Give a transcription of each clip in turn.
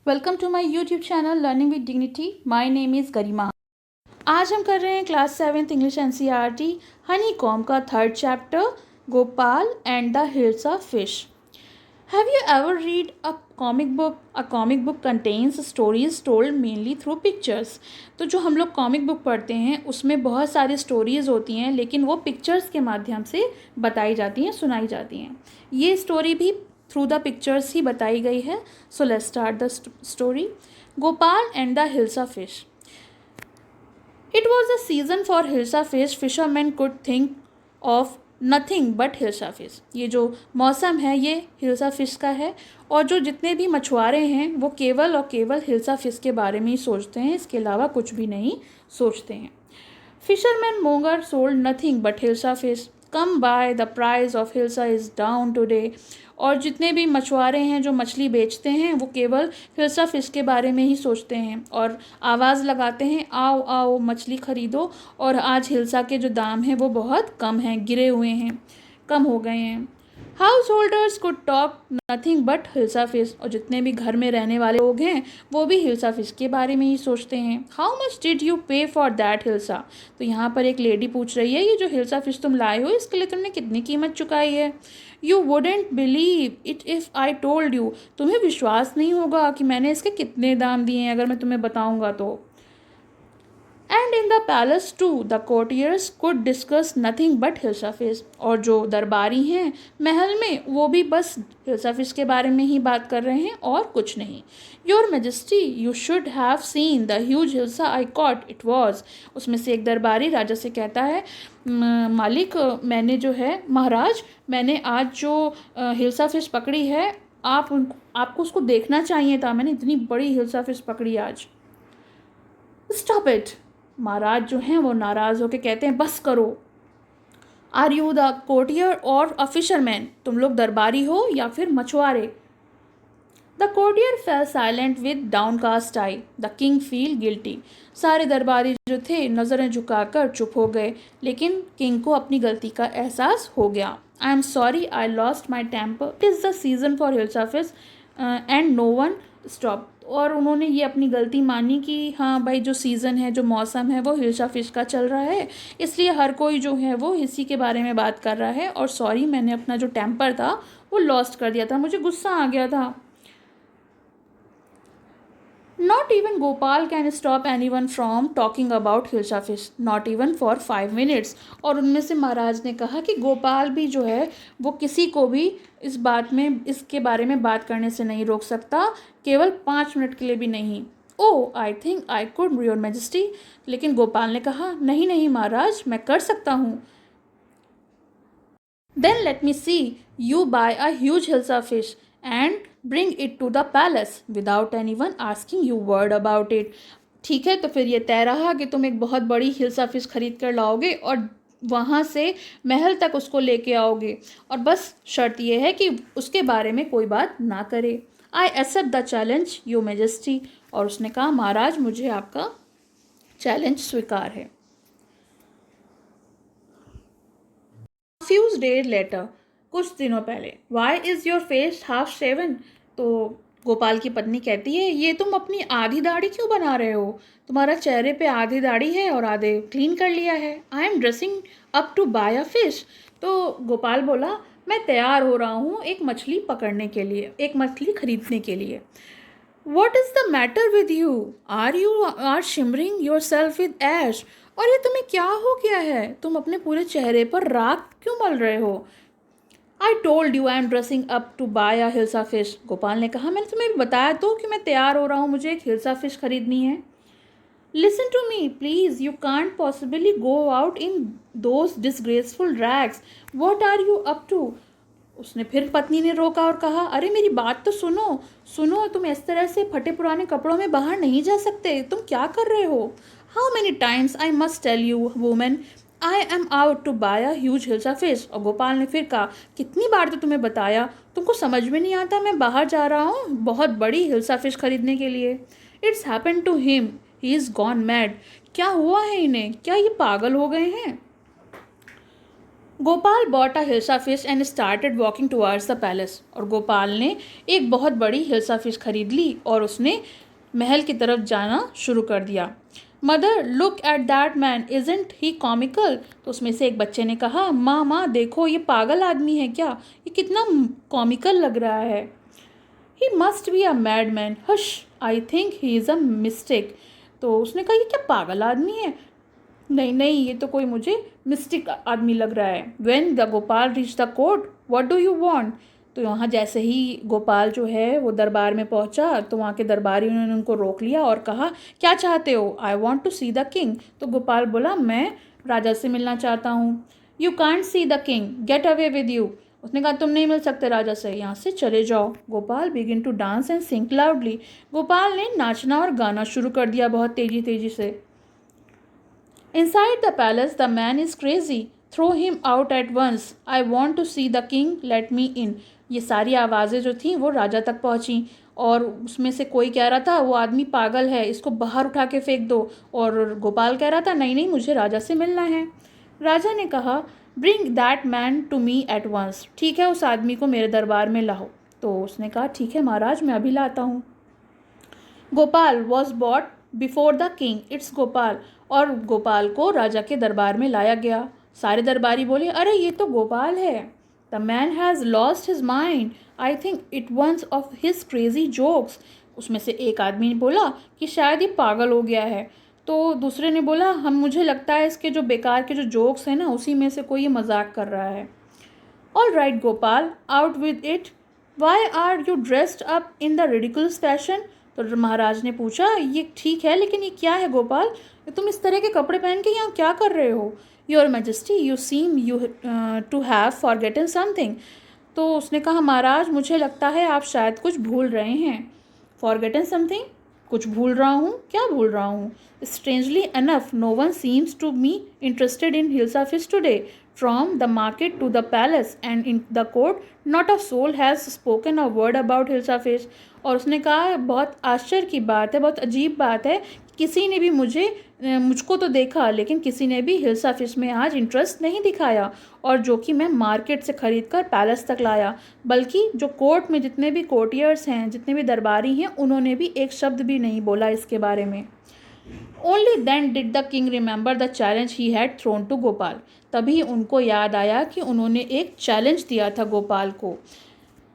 Welcome to my YouTube channel learning with dignity. My name is Garima. आज हम कर रहे हैं class 7th English NCERT honeycomb का 3rd chapter Gopal and the hills of fish. Have you ever read a comic book? A comic book contains stories told mainly through pictures. तो जो हम लोग कॉमिक बुक पढ़ते हैं उसमें बहुत सारी स्टोरीज़ होती हैं, लेकिन वो पिक्चर्स के माध्यम से बताई जाती हैं, सुनाई जाती हैं। ये स्टोरी भी थ्रू द पिक्चर्स ही बताई गई है। So let's start the story. Gopal and the hilsa fish. It was a season for Hilsa fish. Fishermen could think of nothing but Hilsa fish. ये जो मौसम है ये हिल्सा फिश का है, और जो जितने भी मछुआरे हैं वो केवल और केवल हिल्सा फिश के बारे में ही सोचते हैं, इसके अलावा कुछ भी नहीं सोचते हैं। Fishermen monger sold nothing but Hilsa fish. Come by, the price of Hilsa is down today. और जितने भी मछुआरे हैं जो मछली बेचते हैं वो केवल हिल्सा फिश के बारे में ही सोचते हैं और आवाज़ लगाते हैं, आओ आओ मछली ख़रीदो, और आज हिल्सा के जो दाम हैं वो बहुत कम हैं, गिरे हुए हैं, कम हो गए हैं। House holders could talk nothing but hilsa fish. और जितने भी घर में रहने वाले लोग हैं वो भी हिल्सा फिश के बारे में ही सोचते हैं। हाउ मच डिड यू पे फॉर दैट हिल्सा? तो यहाँ पर एक लेडी पूछ रही है, ये जो हिल्सा फिश तुम लाए हो इसके लिए तुमने कितनी कीमत चुकाई है? You wouldn't believe it if I told you. तुम्हें विश्वास नहीं होगा कि मैंने इसके कितने दाम दिए हैं अगर मैं तुम्हें बताऊँगा तो। And in the palace to the courtiers could discuss nothing but hilsa fish. और जो दरबारी हैं महल में वो भी बस हिल्सा फिश के बारे में ही बात कर रहे हैं और कुछ नहीं। Your majesty you should have seen the huge hilsa I cot it was. उसमें से एक दरबारी राजा से कहता है, मालिक मैंने जो है, महाराज मैंने आज जो हिल्सा फिश पकड़ी है, आपको उसको देखना चाहिए था, मैंने इतनी बड़ी हिल्सा फिश पकड़ी आज। Stop it. महाराज जो हैं वो नाराज़ होकर कहते हैं, बस करो। आर यू द कोर्टियर और अ फिशरमैन? तुम लोग दरबारी हो या फिर मछुआरे? The courtier fail silent with downcast I. The king feel guilty. सारे दरबारी जो थे नज़रें झुकाकर चुप हो गए, लेकिन किंग को अपनी गलती का एहसास हो गया। I am sorry I lost my temper. It is the season for hilsa fish and no one stop. और उन्होंने ये अपनी गलती मानी कि हाँ भाई, जो सीज़न है, जो मौसम है वो हिल्सा फिश का चल रहा है, इसलिए हर कोई जो है वो इसी के बारे में बात कर रहा है। और सॉरी, मैंने अपना जो टेम्पर था वो लॉस्ट कर दिया था, मुझे गुस्सा आ गया था। Not even Gopal can stop anyone from talking about Hilsa fish, not even for 5 minutes. और उनमें से महाराज ने कहा कि गोपाल भी जो है वो किसी को भी इस बात में, इसके बारे में बात करने से नहीं रोक सकता, केवल 5 मिनट के लिए भी नहीं। Oh I think I could your majesty. लेकिन गोपाल ने कहा, नहीं नहीं महाराज, मैं कर सकता हूँ। Then let me see you buy a huge hilsa fish and bring it to the palace without anyone asking you word about it. ठीक है, तो फिर ये तय रहा कि तुम एक बहुत बड़ी हिल्सा फिश खरीद कर लाओगे और वहाँ से महल तक उसको लेके आओगे, और बस शर्त यह है कि उसके बारे में कोई बात ना करे। I accept the challenge your majesty. और उसने कहा, महाराज मुझे आपका चैलेंज स्वीकार है। फ्यूज डेज लेटर, कुछ दिनों पहले। Why is your face half shaven? तो गोपाल की पत्नी कहती है, ये तुम अपनी आधी दाढ़ी क्यों बना रहे हो? तुम्हारा चेहरे पे आधी दाढ़ी है और आधे क्लीन कर लिया है। I am dressing up to buy a fish. तो गोपाल बोला, मैं तैयार हो रहा हूँ एक मछली पकड़ने के लिए, एक मछली खरीदने के लिए। What is the matter with you? You are shimmering yourself with ash. और ये तुम्हें क्या हो गया है? तुम अपने पूरे चेहरे पर राख क्यों मल रहे हो? I told you I am dressing up to buy a hilsa fish. Gopal ने कहा, मैंने तुम्हें बताया तो कि मैं तैयार हो रहा हूँ, मुझे एक हिल्सा फिश खरीदनी है। Listen to me, please. You can't possibly go out in those disgraceful rags. What are you up to? उसने फिर पत्नी ने रोका और कहा, अरे मेरी बात तो सुनो सुनो, तुम इस तरह से फटे पुराने कपड़ों में बाहर नहीं जा सकते, तुम क्या कर रहे हो? How many times I must tell you women I am out to buy a huge hilsa fish. और गोपाल ने फिर कहा, कितनी बार तो तुम्हें बताया, तुमको समझ में नहीं आता, मैं बाहर जा रहा हूँ बहुत बड़ी हिल्सा फिश खरीदने के लिए। It's happen to him, he is gone mad. क्या हुआ है इन्हें, क्या ये पागल हो गए हैं? Gopal bought a hilsa fish and started walking towards the palace. और गोपाल ने एक बहुत बड़ी हिल्सा फिश खरीद ली और उसने महल की तरफ जाना शुरू कर दिया। Mother look at that man, isn't he comical. तो उसमें से एक बच्चे ने कहा, माँ देखो ये पागल आदमी है क्या, ये कितना कॉमिकल लग रहा है। He must be a mad man, hush I think he is a mistake. तो उसने कहा, ये क्या पागल आदमी है, नहीं ये तो कोई मुझे मिस्टेक आदमी लग रहा है। When the Gopal reach the court, what do you want. तो वहाँ जैसे ही गोपाल जो है वो दरबार में पहुँचा तो वहाँ के दरबारियों ने उनको रोक लिया और कहा, क्या चाहते हो। I want to see the king. तो गोपाल बोला, मैं राजा से मिलना चाहता हूँ। You can't see the king, get away with you. उसने कहा, तुम नहीं मिल सकते राजा से, यहाँ से चले जाओ। Gopal begin to dance and sing loudly. Gopal ने नाचना और गाना शुरू कर दिया बहुत तेजी से। Inside the palace, the man is crazy. Throw him out at once. I want to see the king. Let me in. ये सारी आवाज़ें जो थीं वो राजा तक पहुँची और उसमें से कोई कह रहा था, वो आदमी पागल है, इसको बाहर उठा के फेंक दो। और गोपाल कह रहा था, नहीं मुझे राजा से मिलना है। राजा ने कहा, bring that man to me at once. ठीक है, उस आदमी को मेरे दरबार में लाओ। तो उसने कहा, ठीक है महाराज, मैं अभी लाता हूँ। Gopal was bought before the king, it's Gopal. और गोपाल को राजा के दरबार में लाया गया। सारे दरबारी बोले, अरे ये तो गोपाल है। The man has lost his mind, I think it once of his crazy jokes. उसमें से एक आदमी ने बोला कि शायद ये पागल हो गया है। तो दूसरे ने बोला, मुझे लगता है इसके जो बेकार के जो जोक्स हैं ना, उसी में से कोई ये मजाक कर रहा है। All right Gopal, out with it. Why are you dressed up in the ridiculous fashion. तो महाराज ने पूछा, ये ठीक है लेकिन ये क्या है गोपाल, तुम इस तरह के कपड़े पहन के यहाँ क्या कर रहे हो। Your majesty, you seem you to have forgotten something. तो उसने कहा, महाराज मुझे लगता है आप शायद कुछ भूल रहे हैं। फॉरगेटन समथिंग, कुछ भूल रहा हूँ, क्या भूल रहा हूँ। Strangely enough no one seems to me interested in hilsa fish today. From the market to the palace and in the court not a soul has spoken a word about hilsa fish. और उसने कहा, बहुत आश्चर्य की बात है, बहुत अजीब बात है, किसी ने भी मुझको तो देखा लेकिन किसी ने भी हिल्सा फिश में आज इंटरेस्ट नहीं दिखाया, और जो कि मैं मार्केट से ख़रीद कर पैलेस तक लाया। बल्कि जो कोर्ट में जितने भी कोर्टियर्स हैं, जितने भी दरबारी हैं, उन्होंने भी एक शब्द भी नहीं बोला इसके बारे में। Only then did the king remember the challenge he had thrown to Gopal. तभी उनको याद आया कि उन्होंने एक चैलेंज दिया था गोपाल को।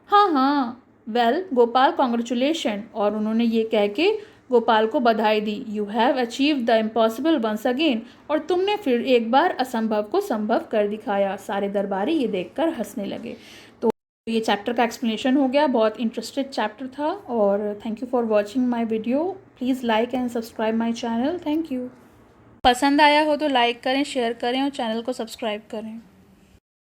हाँ वेल गोपाल कॉन्ग्रेचुलेशन। और उन्होंने ये कह के गोपाल को बधाई दी। You have achieve the impossible once again. और तुमने फिर एक बार असंभव को संभव कर दिखाया। सारे दरबारी ये देखकर हंसने लगे। तो ये चैप्टर का एक्सप्लेनेशन हो गया, बहुत इंटरेस्टेड चैप्टर था। और thank you for watching my video. Please like and subscribe my channel. Thank you. पसंद आया हो तो लाइक करें, शेयर करें और चैनल को सब्सक्राइब करें।